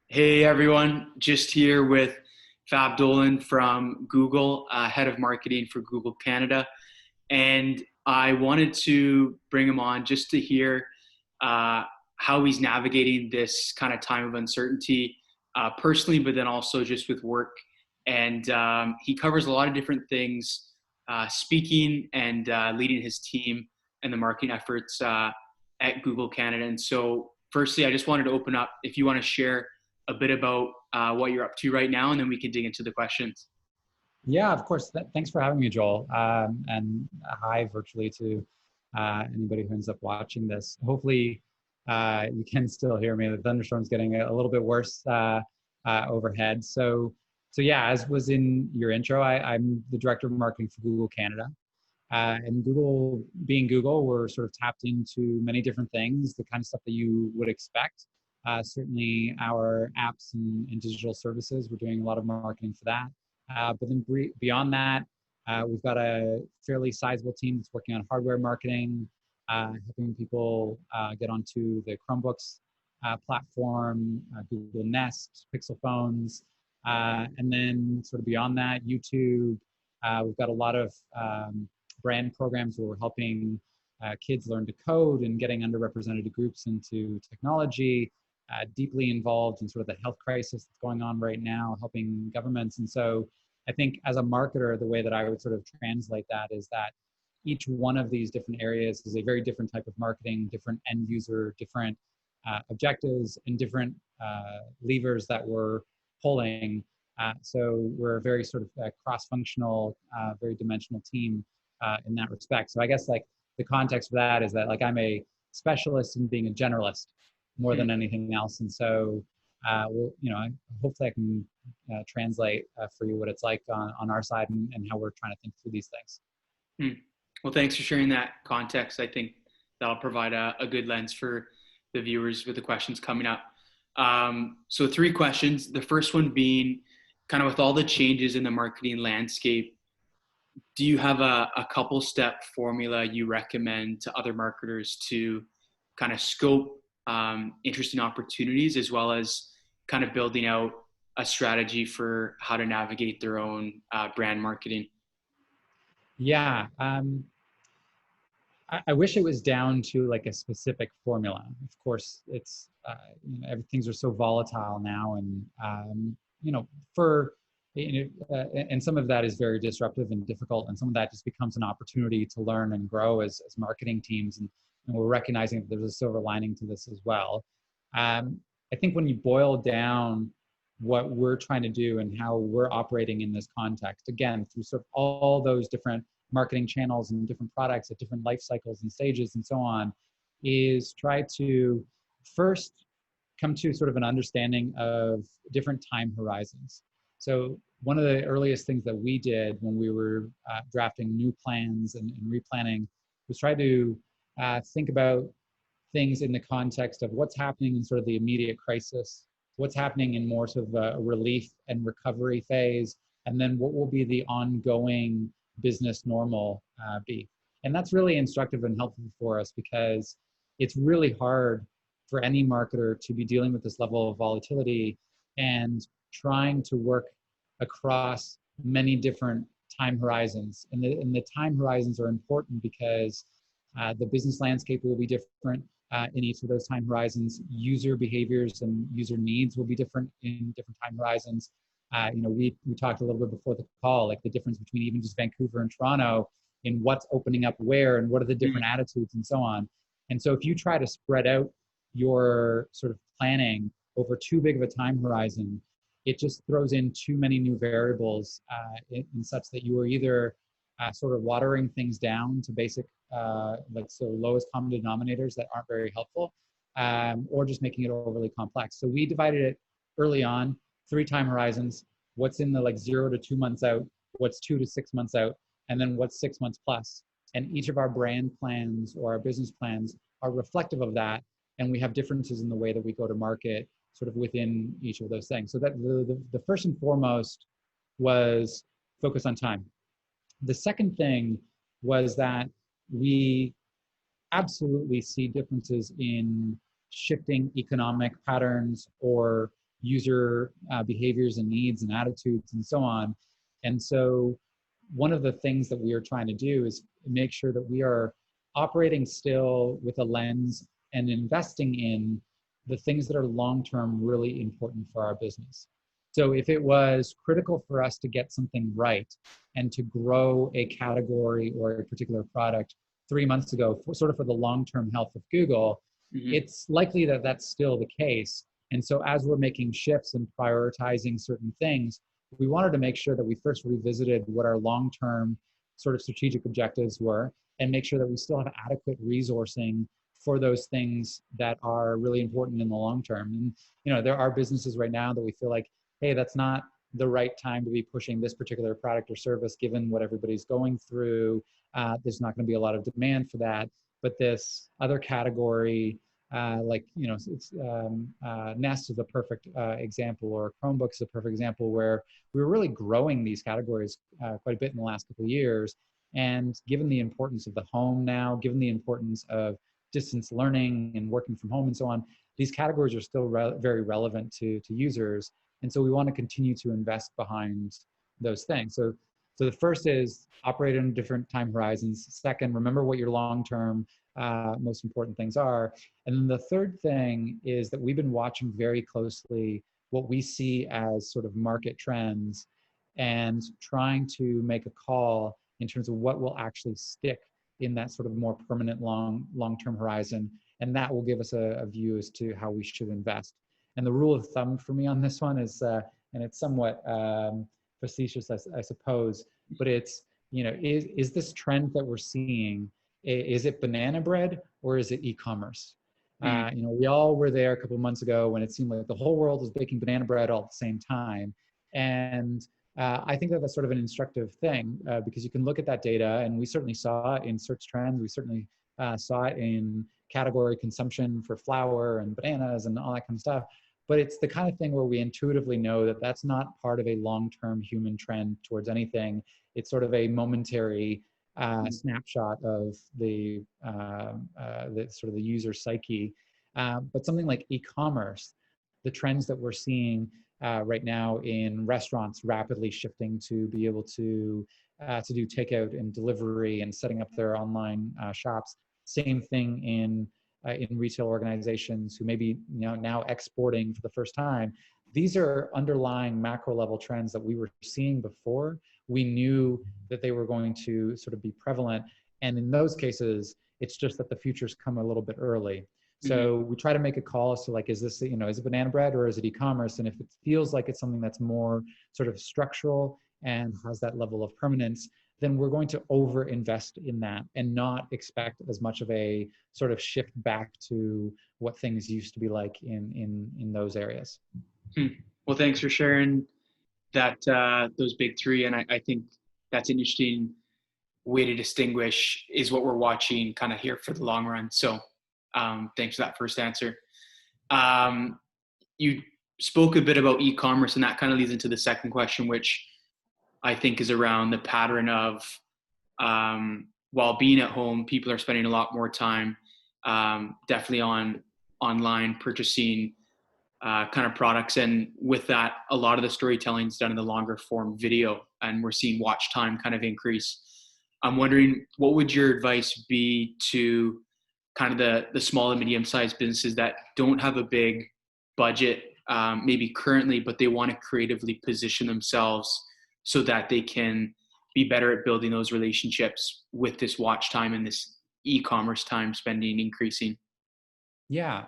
Hey everyone, just here with Fab Dolan from Google, head of marketing for Google Canada. And I wanted to bring him on just to hear uh, how he's navigating this kind of time of uncertainty personally, but then also just with work. And he covers a lot of different things, speaking and leading his team and the marketing efforts at Google Canada. And so, firstly, I just wanted to open up if you want to share a bit about what you're up to right now, and then we can dig into the questions. Yeah, of course. Thanks for having me, Joel. And hi virtually to anybody who ends up watching this. Hopefully, you can still hear me. The thunderstorm's getting a little bit worse overhead. So yeah, as was in your intro, I'm the director of marketing for Google Canada. And Google, being Google, we're sort of tapped into many different things, the kind of stuff that you would expect. Certainly, our apps and digital services, we're doing a lot of marketing for that. But then beyond that, we've got a fairly sizable team that's working on hardware marketing, helping people get onto the Chromebooks platform, Google Nest, Pixel phones, and then sort of beyond that, YouTube. We've got a lot of brand programs where we're helping kids learn to code and getting underrepresented groups into technology. Deeply involved in sort of the health crisis that's going on right now, helping governments. And so I think as a marketer, the way that I would sort of translate that is that each one of these different areas is a very different type of marketing, different end user, different objectives, and different levers that we're pulling. So we're a very sort of cross-functional, very dimensional team in that respect. So I guess like the context for that is that like I'm a specialist in being a generalist more than anything else. And so, hopefully I can translate for you what it's like on our side and how we're trying to think through these things. Well, thanks for sharing that context. I think that'll provide a good lens for the viewers with the questions coming up. So, three questions. The first one being kind of with all the changes in the marketing landscape, do you have a couple step formula you recommend to other marketers to kind of scope interesting opportunities as well as kind of building out a strategy for how to navigate their own brand marketing? Yeah. I wish it was down to like a specific formula. Of course, it's things are so volatile now, and for and some of that is very disruptive and difficult, and some of that just becomes an opportunity to learn and grow as marketing teams, and we're recognizing that there's a silver lining to this as well. I think when you boil down what we're trying to do and how we're operating in this context, again, through sort of all those different marketing channels and different products at different life cycles and stages and so on, is try to first come to sort of an understanding of different time horizons. So one of the earliest things that we did when we were drafting new plans and replanning was try to think about things in the context of what's happening in sort of the immediate crisis, what's happening in more sort of a relief and recovery phase, and then what will be the ongoing business normal be. And that's really instructive and helpful for us because it's really hard for any marketer to be dealing with this level of volatility and trying to work across many different time horizons. And the time horizons are important because the business landscape will be different in each of those time horizons. User behaviors and user needs will be different in different time horizons. We talked a little bit before the call, like the difference between even just Vancouver and Toronto in what's opening up where and what are the different attitudes and so on. And so if you try to spread out your sort of planning over too big of a time horizon, it just throws in too many new variables in such that you are either sort of watering things down to basic, lowest common denominators that aren't very helpful, or just making it overly complex. So we divided it early on, 3 time horizons, what's in the like 0 to 2 months out, what's 2 to 6 months out, and then what's 6 months plus. And each of our brand plans or our business plans are reflective of that. And we have differences in the way that we go to market sort of within each of those things. So that the first and foremost was focus on time. The second thing was that we absolutely see differences in shifting economic patterns or user behaviors and needs and attitudes and so on. And so one of the things that we are trying to do is make sure that we are operating still with a lens and investing in the things that are long-term really important for our business. So if it was critical for us to get something right and to grow a category or a particular product 3 months ago, sort of for the long-term health of Google, it's likely that that's still the case. And so as we're making shifts and prioritizing certain things, we wanted to make sure that we first revisited what our long-term sort of strategic objectives were and make sure that we still have adequate resourcing for those things that are really important in the long term. And, you know, there are businesses right now that we feel like, hey, that's not the right time to be pushing this particular product or service, given what everybody's going through. There's not going to be a lot of demand for that. But this other category, like, you know, Nest is a perfect example, or Chromebooks is a perfect example, where we were really growing these categories quite a bit in the last couple of years. And given the importance of the home now, given the importance of distance learning and working from home and so on, these categories are still very relevant to users. And so we want to continue to invest behind those things. So the first is operate in different time horizons. Second, remember what your long-term most important things are. And then the third thing is that we've been watching very closely what we see as sort of market trends and trying to make a call in terms of what will actually stick in that sort of more permanent long-term horizon. And that will give us a view as to how we should invest. And the rule of thumb for me on this one is, and it's somewhat facetious, I suppose, but it's, you know, is this trend that we're seeing, is it banana bread or is it e-commerce? You know, we all were there a couple of months ago when it seemed like the whole world was baking banana bread all at the same time. And I think that that's sort of an instructive thing because you can look at that data, and we certainly saw it in search trends. We certainly saw it in category consumption for flour and bananas and all that kind of stuff. But it's the kind of thing where we intuitively know that that's not part of a long-term human trend towards anything. It's sort of a momentary snapshot of the sort of the user psyche. But something like e-commerce, the trends that we're seeing right now in restaurants rapidly shifting to be able to do takeout and delivery and setting up their online shops. Same thing in retail organizations who may be, you know, now exporting for the first time. These are underlying macro level trends that we were seeing before. We knew that they were going to sort of be prevalent. And in those cases, it's just that the futures come a little bit early. So we try to make a call as to, like, is this, you know, is it banana bread or is it e-commerce? And if it feels like it's something that's more sort of structural and has that level of permanence, then we're going to over-invest in that and not expect as much of a sort of shift back to what things used to be like in those areas. Well, thanks for sharing that, those big three. And I think that's an interesting way to distinguish is what we're watching kind of here for the long run. So thanks for that first answer. You spoke a bit about e-commerce, and that kind of leads into the second question, which I think is around the pattern of while being at home, people are spending a lot more time definitely on online purchasing kind of products. And with that, a lot of the storytelling is done in the longer form video, and we're seeing watch time kind of increase. I'm wondering, what would your advice be to kind of the small and medium-sized businesses that don't have a big budget, maybe currently, but they want to creatively position themselves so that they can be better at building those relationships with this watch time and this e-commerce time spending increasing? Yeah.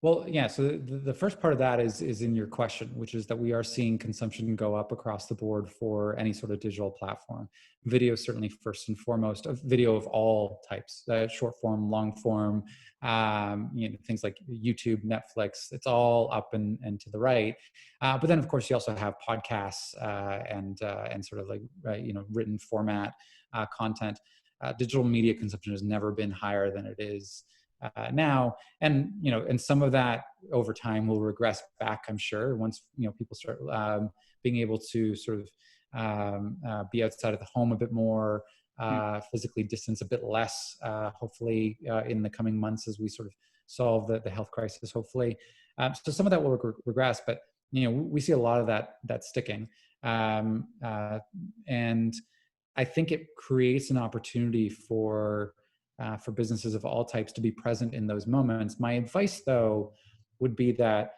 Well, yeah. So the first part of that is in your question, which is that we are seeing consumption go up across the board for any sort of digital platform. Video, certainly first and foremost, of video of all types, short form, long form, you know, things like YouTube, Netflix. It's all up and to the right. But then, of course, you also have podcasts and sort of like you know, written format content. Digital media consumption has never been higher than it is now, and you know, and some of that over time will regress back, I'm sure, once, you know, people start being able to sort of be outside of the home a bit more, physically distance a bit less, hopefully in the coming months as we sort of solve the health crisis, hopefully. So some of that will regress, but we see a lot of that sticking. And I think it creates an opportunity for businesses of all types to be present in those moments. My advice, though, would be that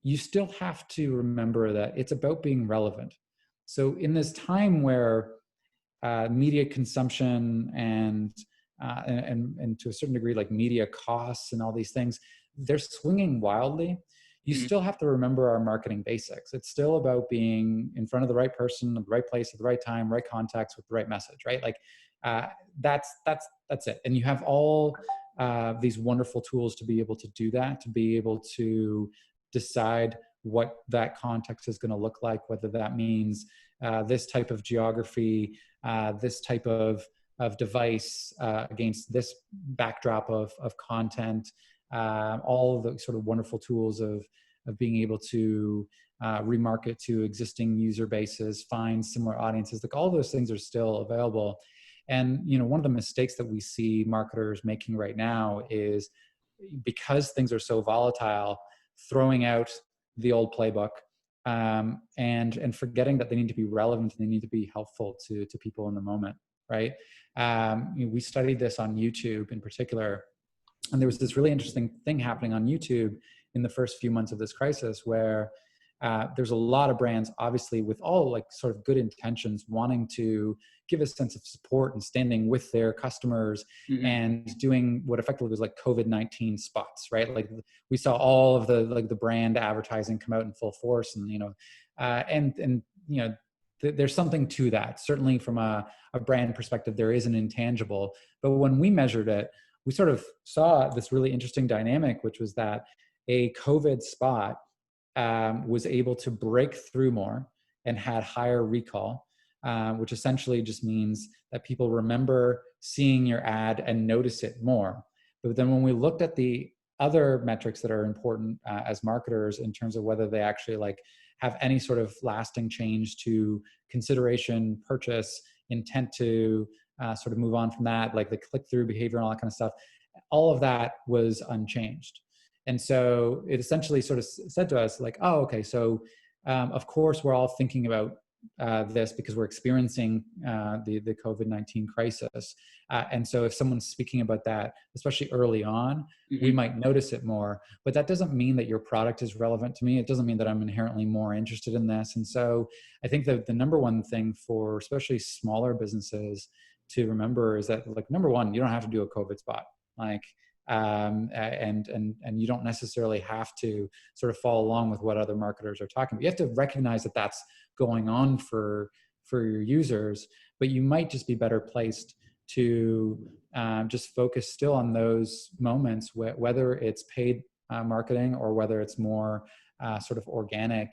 you still have to remember that it's about being relevant. So in this time where media consumption and to a certain degree, like media costs and all these things, they're swinging wildly. You still have to remember our marketing basics. It's still about being in front of the right person, at the right place, at the right time, right context with the right message, right? Like that's it. And you have all these wonderful tools to be able to do that, to be able to decide what that context is going to look like, whether that means this type of geography, this type of device against this backdrop of content, all of the sort of wonderful tools of being able to remarket to existing user bases, find similar audiences. Like all those things are still available. And one of the mistakes that we see marketers making right now is, because things are so volatile, throwing out the old playbook and forgetting that they need to be relevant and they need to be helpful to people in the moment, right? We studied this on YouTube in particular, and there was this really interesting thing happening on YouTube in the first few months of this crisis, where there's a lot of brands, obviously, with all like sort of good intentions, wanting to give a sense of support and standing with their customers and doing what effectively was like COVID-19 spots, right? Like we saw all of the brand advertising come out in full force, and there's something to that. Certainly from a brand perspective, there is an intangible, but when we measured it, we sort of saw this really interesting dynamic, which was that a COVID spot was able to break through more and had higher recall, which essentially just means that people remember seeing your ad and notice it more. But then when we looked at the other metrics that are important as marketers in terms of whether they actually like have any sort of lasting change to consideration, purchase, intent to sort of move on from that, like the click-through behavior and all that kind of stuff, all of that was unchanged. And so it essentially sort of said to us like, oh, okay, so of course we're all thinking about this because we're experiencing the COVID-19 crisis. And so if someone's speaking about that, especially early on, we might notice it more, but that doesn't mean that your product is relevant to me. It doesn't mean that I'm inherently more interested in this. And so I think that the number one thing for especially smaller businesses to remember is that, like, number one, you don't have to do a COVID spot. Like, and you don't necessarily have to sort of follow along with what other marketers are talking about. You have to recognize that that's going on for your users, but you might just be better placed to just focus still on those moments, whether it's paid marketing or whether it's more sort of organic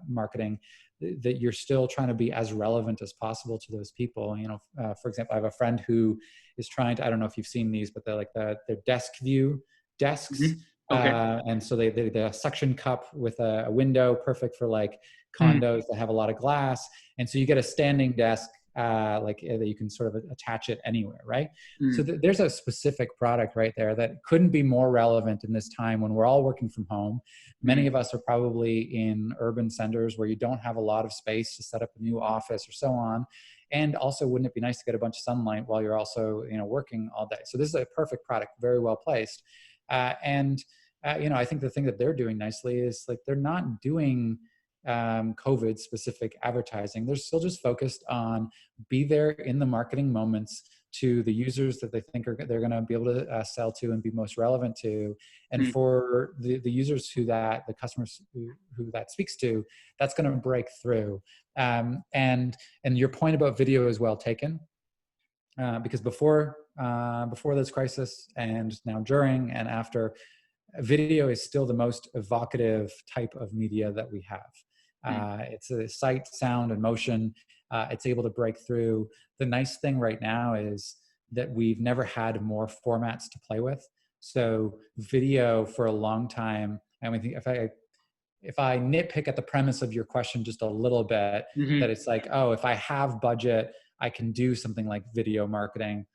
marketing, that you're still trying to be as relevant as possible to those people. For example, I have a friend who is trying to, I don't know if you've seen these, but they're like they're desk view desks. Okay. And so they're a suction cup with a window, perfect for like condos that have a lot of glass. And so you get a standing desk that you can sort of attach it anywhere, right? So there's a specific product right there that couldn't be more relevant in this time when we're all working from home. Many of us are probably in urban centers where you don't have a lot of space to set up a new office or so on. And also, wouldn't it be nice to get a bunch of sunlight while you're also, working all day? So this is a perfect product, very well placed. I think the thing that they're doing nicely is like they're not doing COVID specific advertising. They're still just focused on be there in the marketing moments to the users that they think they're going to be able to sell to and be most relevant to. And for the users the customers who that speaks to, that's going to break through. And your point about video is well taken, because before this crisis and now during and after, video is still the most evocative type of media that we have. It's a sight, sound, and motion. It's able to break through. The nice thing right now is that we've never had more formats to play with. So video for a long time, I mean, if I nitpick at the premise of your question just a little bit, that it's like, oh, if I have budget, I can do something like video marketing.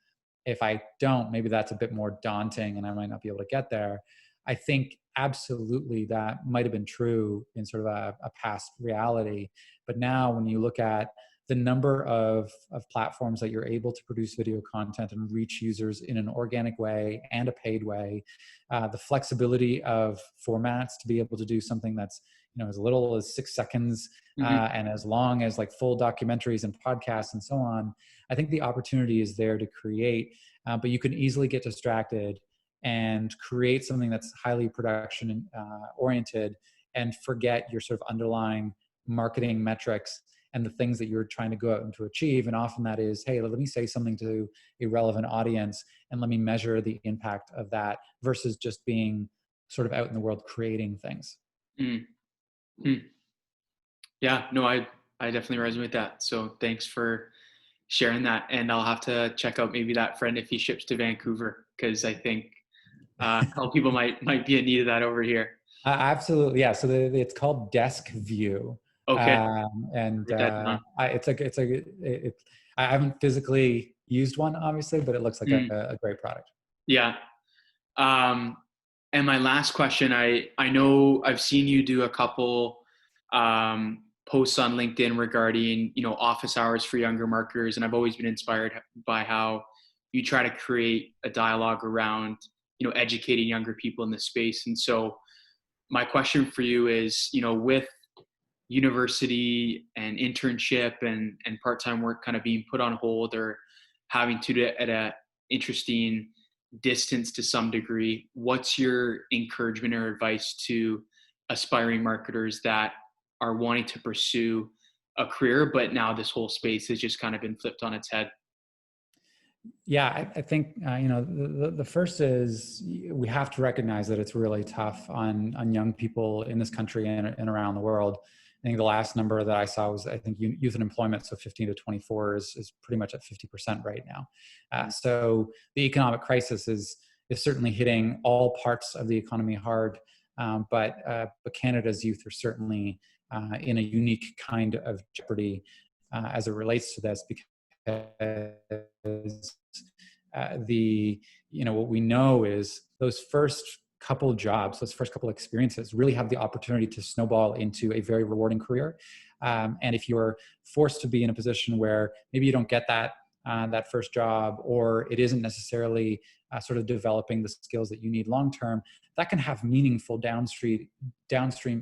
If I don't, maybe that's a bit more daunting and I might not be able to get there. I think absolutely that might have been true in sort of a past reality. But now when you look at the number of platforms that you're able to produce video content and reach users in an organic way and a paid way, the flexibility of formats to be able to do something that's, as little as 6 seconds, Mm-hmm. and as long as like full documentaries and podcasts and so on. I think the opportunity is there to create, but you can easily get distracted and create something that's highly production oriented and forget your sort of underlying marketing metrics and the things that you're trying to go out and to achieve. And often that is, hey, let me say something to a relevant audience and let me measure the impact of that versus just being sort of out in the world creating things. Mm-hmm. Yeah, no, I definitely resonate with that. So thanks for sharing that. And I'll have to check out maybe that friend if he ships to Vancouver, because I think a couple people might be in need of that over here. Absolutely, yeah. So it's called Desk View, Okay, and write that down. I haven't physically used one, obviously, but it looks like Mm, a great product. yeah. Um, and my last question, I know I've seen you do a couple posts on LinkedIn regarding, office hours for younger marketers, and I've always been inspired by how you try to create a dialogue around, educating younger people in the space. And so my question for you is, with university and internship and part-time work kind of being put on hold or having to do it at a interesting distance to some degree, what's your encouragement or advice to aspiring marketers that are wanting to pursue a career, but now this whole space has just kind of been flipped on its head? Yeah, I think the first is we have to recognize that it's really tough on young people in this country and around the world. I think the last number that I saw was, I think, youth unemployment, so 15 to 24 is pretty much at 50% right now. So the economic crisis is certainly hitting all parts of the economy hard, but Canada's youth are certainly in a unique kind of jeopardy as it relates to this, because what we know is those first couple jobs, those first couple experiences really have the opportunity to snowball into a very rewarding career. And if you're forced to be in a position where maybe you don't get that first job, or it isn't necessarily sort of developing the skills that you need long term, that can have meaningful downstream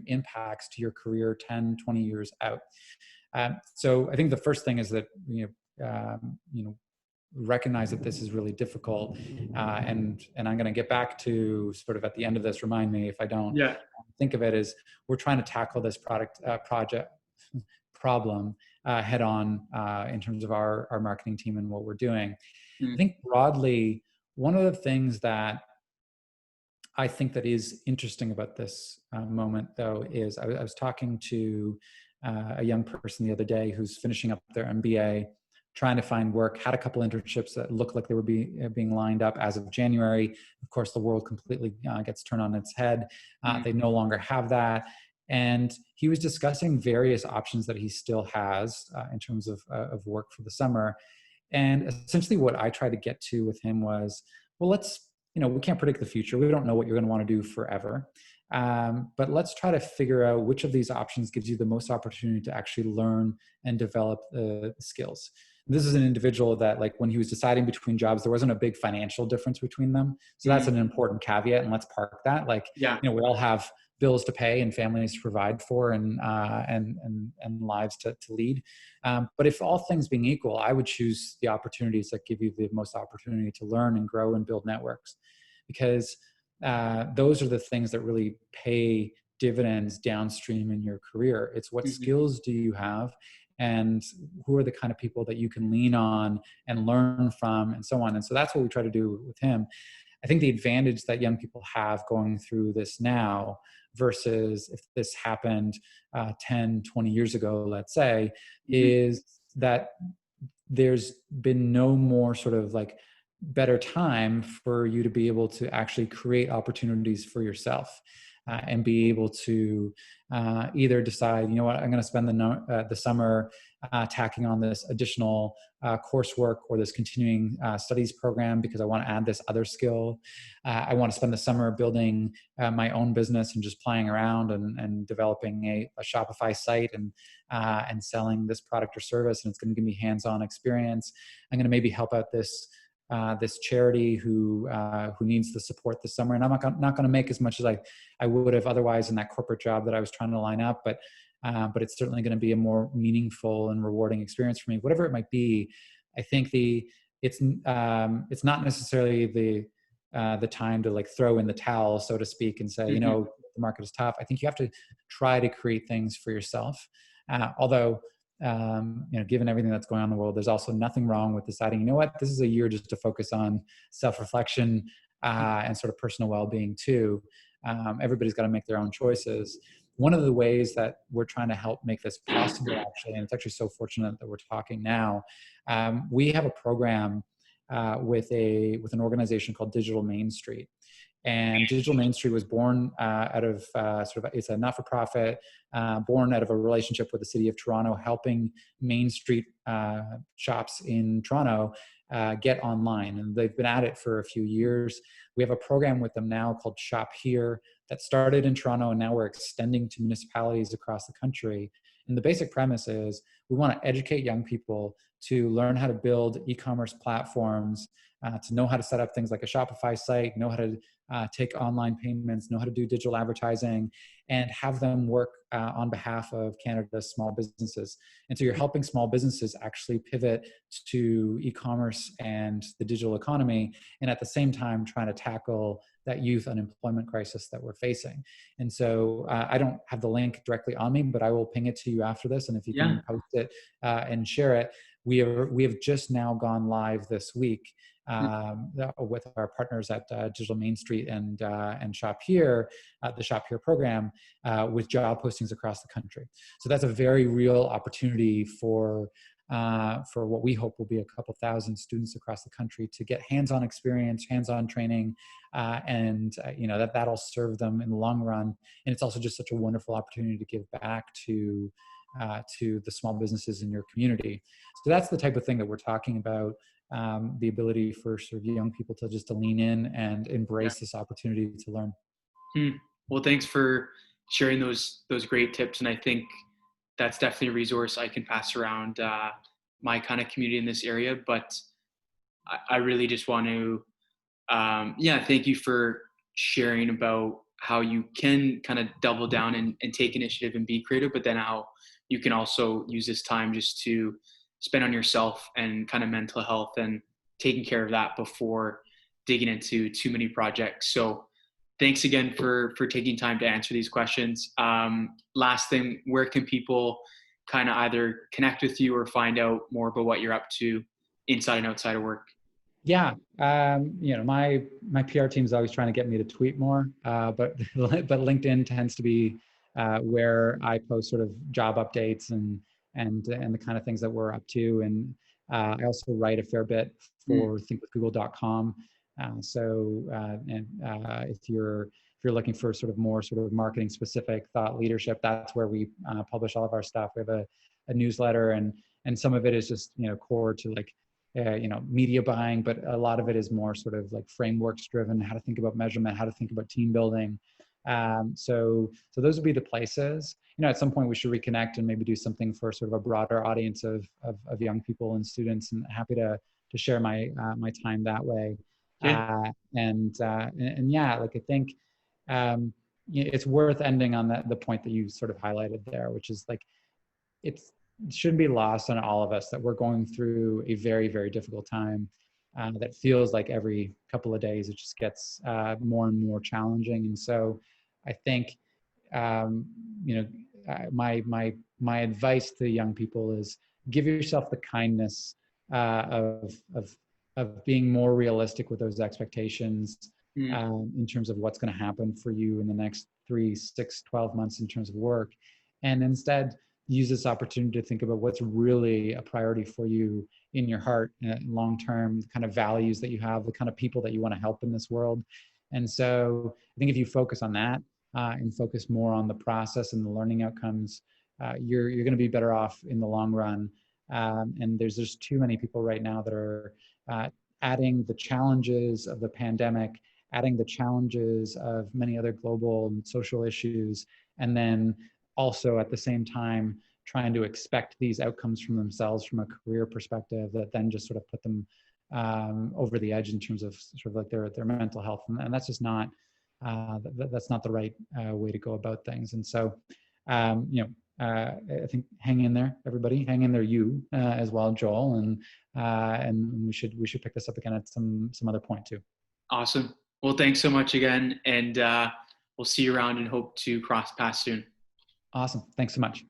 impacts to your career 10, 20 years out. So I think the first thing is that recognize that this is really difficult, and I'm going to get back to sort of at the end of this. Remind me if I don't. Yeah. Think of it as we're trying to tackle this problem head on in terms of our marketing team and what we're doing. I think broadly, one of the things that I think that is interesting about this moment, though, is I was talking to a young person the other day who's finishing up their MBA, trying to find work, had a couple internships that looked like they were being lined up as of January. Of course, the world completely gets turned on its head. They no longer have that. And he was discussing various options that he still has in terms of work for the summer. And essentially what I tried to get to with him was, well, we can't predict the future. We don't know what you're going to want to do forever. But let's try to figure out which of these options gives you the most opportunity to actually learn and develop the skills. This is an individual that, like, when he was deciding between jobs, there wasn't a big financial difference between them. So that's an important caveat, and let's park that. We all have bills to pay and families to provide for, and lives to lead. But if all things being equal, I would choose the opportunities that give you the most opportunity to learn and grow and build networks, because those are the things that really pay dividends downstream in your career. It's what skills do you have, and who are the kind of people that you can lean on and learn from, and so on. And so that's what we try to do with him. I think the advantage that young people have going through this now versus if this happened 10, 20 years ago, let's say, is that there's been no more sort of like better time for you to be able to actually create opportunities for yourself. and be able to either decide, you know what, I'm going to spend the summer tacking on this additional coursework or this continuing studies program because I want to add this other skill. I want to spend the summer building my own business and just playing around and developing a Shopify site and selling this product or service, and it's going to give me hands-on experience. I'm going to maybe help out this charity who needs the support this summer, and I'm not going to make as much as I would have otherwise in that corporate job that I was trying to line up, but it's certainly going to be a more meaningful and rewarding experience for me, whatever it might be. I think it's not necessarily the time to like throw in the towel, so to speak, and say, you know, the market is tough. I think you have to try to create things for yourself. Although, you know, given everything that's going on in the world, there's also nothing wrong with deciding, you know what, this is a year just to focus on self-reflection and sort of personal well-being too. Everybody's got to make their own choices. One of the ways that we're trying to help make this possible, actually, and it's actually so fortunate that we're talking now, we have a program with an organization called Digital Main Street. And Digital Main Street was born out of it's a not-for-profit, born out of a relationship with the city of Toronto, helping Main Street shops in Toronto get online. And they've been at it for a few years. We have a program with them now called Shop Here that started in Toronto, and now we're extending to municipalities across the country. And the basic premise is we want to educate young people to learn how to build e-commerce platforms, to know how to set up things like a Shopify site, know how to take online payments, know how to do digital advertising, and have them work on behalf of Canada's small businesses. And so you're helping small businesses actually pivot to e-commerce and the digital economy, and at the same time trying to tackle that youth unemployment crisis that we're facing. And so I don't have the link directly on me, but I will ping it to you after this. And if you can post it and share it, we have just now gone live this week with our partners at Digital Main Street and Shop Here, the Shop Here program, with job postings across the country. So that's a very real opportunity for what we hope will be a couple thousand students across the country to get hands-on experience, hands-on training, and you know, that'll serve them in the long run. And it's also just such a wonderful opportunity to give back to the small businesses in your community. So that's the type of thing that we're talking about. The ability for sort of young people to lean in and embrace this opportunity to learn. Well, thanks for sharing those great tips. And I think that's definitely a resource I can pass around my kind of community in this area. But I really just want to, thank you for sharing about how you can kind of double down and take initiative and be creative, but then how you can also use this time just to spend on yourself and kind of mental health and taking care of that before digging into too many projects. So thanks again for taking time to answer these questions. Last thing, where can people kind of either connect with you or find out more about what you're up to inside and outside of work? Yeah, you know, my PR team is always trying to get me to tweet more, but LinkedIn tends to be where I post sort of job updates and the kind of things that we're up to. And I also write a fair bit for thinkwithgoogle.com. If you're looking for sort of more sort of marketing specific thought leadership, that's where we publish all of our stuff. We have a newsletter, and some of it is just, you know, core to like media buying, but a lot of it is more sort of like frameworks driven, how to think about measurement, how to think about team building. So those would be the places. You know, at some point we should reconnect and maybe do something for sort of a broader audience of young people and students, and happy to share my time that way. Yeah. Like I think it's worth ending on the point that you sort of highlighted there, which is like, it shouldn't be lost on all of us that we're going through a very, very difficult time that feels like every couple of days it just gets more and more challenging. And so I think, my advice to young people is give yourself the kindness of being more realistic with those expectations in terms of what's going to happen for you in the next 3, 6, 12 months in terms of work. And instead, use this opportunity to think about what's really a priority for you in your heart, long-term kind of values that you have, the kind of people that you want to help in this world. And so I think if you focus on that, and focus more on the process and the learning outcomes, you're going to be better off in the long run. And there's just too many people right now that are adding the challenges of the pandemic, adding the challenges of many other global and social issues, and then also at the same time trying to expect these outcomes from themselves from a career perspective that then just sort of put them over the edge in terms of sort of like their mental health, and that's just not that's not the right way to go about things. And so I think hang in there, everybody, hang in there, you as well, Joel, and we should pick this up again at some other point too. Awesome. Well, thanks so much again, and we'll see you around and hope to cross paths soon. Awesome. Thanks so much.